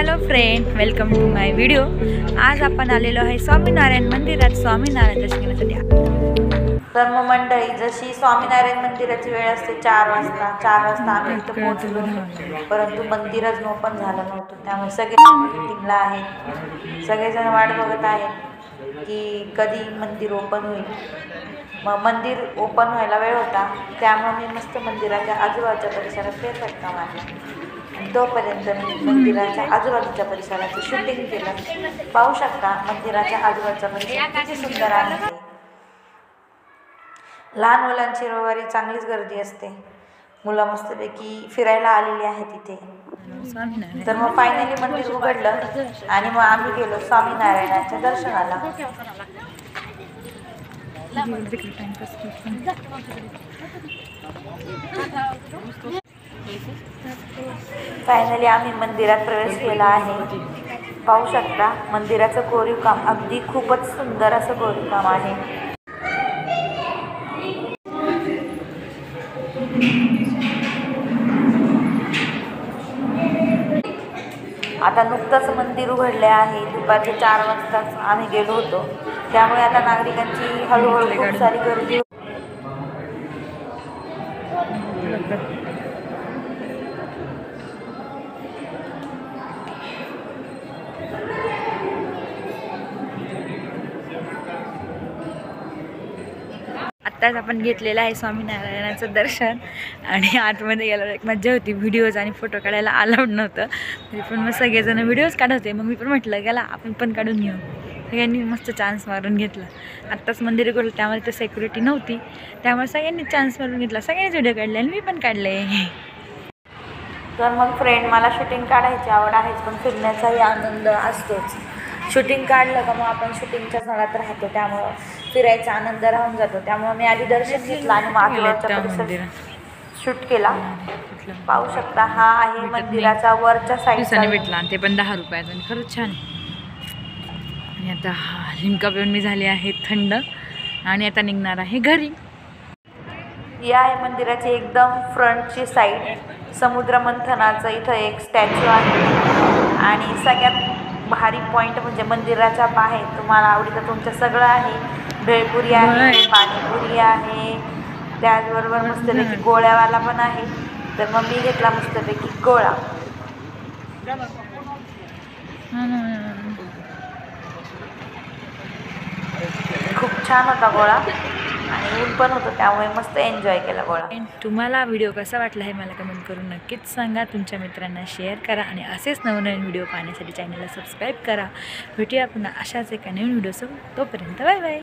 Hello friend, welcome to my video. आज आपण आलेलो आहे स्वामीनारायण मंदिरात स्वामीनारायण दर्शन घेण्यासाठी। तर मग मंडळी, जशी स्वामीनारायण मंदिराची वेळ असते 4 वाजता आम्ही इथं पोहोचलो, परंतु मंदिरच ओपन झालं नव्हतं। त्यामुळे सगळे मीटिंगला आहेत, सगळेजण वाट बघत आहेत की कधी मंदिर ओपन होईल। मग मंदिर ओपन व्हायला वेळ होता, त्यामुळे मी मस्त मंदिराच्या आजूबाजूच्या परिसरात फेरफटका मारला। तोपर्यंत मी मंदिराच्या आजूबाजूच्या परिसराचं शूटिंग केलं। पाहू शकता मंदिराच्या आजूबाजूचा परिसर किती सुंदर आहे ते। लहान मुलांची रविवारी चांगलीच गर्दी असते, मुलं मस्तपैकी फिरायला आलेली आहेत इथे। तर मग फायनली मंदिर उघडलं आणि मग आम्ही गेलो स्वामीनारायणाच्या दर्शनाला। फायनली आम्ही मंदिरात प्रवेश केला आहे। पाहू शकता मंदिराचं कोरीव काम अगदी खूपच सुंदर असं कोरीव काम आहे। आता नुकतंच मंदिर उघडले आहे, दुपारचे 4 वाजताच आम्ही गेलो होतो, त्यामुळे आता नागरिकांची हळूहळू खूप सारी गर्दी आत्ताच आपण घेतलेलं आहे स्वामीनारायणाचं दर्शन आणि आतमध्ये गेल्यावर एक मज्जा होती। व्हिडिओज आणि फोटो काढायला अलाउड नव्हतं, तरी पण मग सगळेजण व्हिडिओज काढत होते। मग मी पण म्हटलं गेला आपण पण काढून घेऊ, सगळ्यांनी मस्त चान्स मारून घेतला। आत्ताच मंदिर उघडलं, त्यामुळे तर सिक्युरिटी नव्हती, त्यामुळे सगळ्यांनी चान्स मारून घेतला, सगळ्यांनीच व्हिडिओ काढले आणि मी पण काढले। तर मग फ्रेंड, मला शूटिंग काढायची आवड आहेच, पण फिरण्याचाही आनंद असतोच। शूटिंग काढलं का मग आपण शूटिंगच्याच नादात राहतो, त्यामुळं फिरायचा आनंद राहून जातो। त्यामुळे मी आधी दर्शन घेतलं आणि मग आजूबाजूचा परिसर शूट केला। पाहू शकता हा आहे मंदिराचा वरच्या साईडचा भेटला आणि ते पण 10 रुपयाचा आणि खरंच छान आहे। आणि आता लिमका पिऊन मी झाले आहे थंड आणि आता निघणार आहे घरी। ही आहे मंदिराची एकदम फ्रंटची साईड। समुद्र मंथनाचं इथं एक स्टॅच्यू आहे आणि सगळ्यात भारी पॉईंट म्हणजे मंदिराच्या बाहेर तुम्हाला आवडीचं तुमचं सगळं आहे। भेळपुरी आहे, पाणीपुरी आहे, त्याचबरोबर मस्तपैकी गोळ्यावाला पण आहे। तर मग मी घेतला मस्तपैकी गोळा। खूप छान होता गोळा आणि ऊन पण होतं, त्यामुळे मस्त एन्जॉय केला गोळा। तुम्हाला व्हिडिओ कसा वाटला हे मला कमेंट करून नक्कीच सांगा, तुमच्या मित्रांना शेअर करा आणि असेच नवनवीन व्हिडिओ पाहण्यासाठी चॅनलला सबस्क्राईब करा। भेटूया पुन्हा अशाच एका नवीन व्हिडिओसोबत, तोपर्यंत बाय बाय।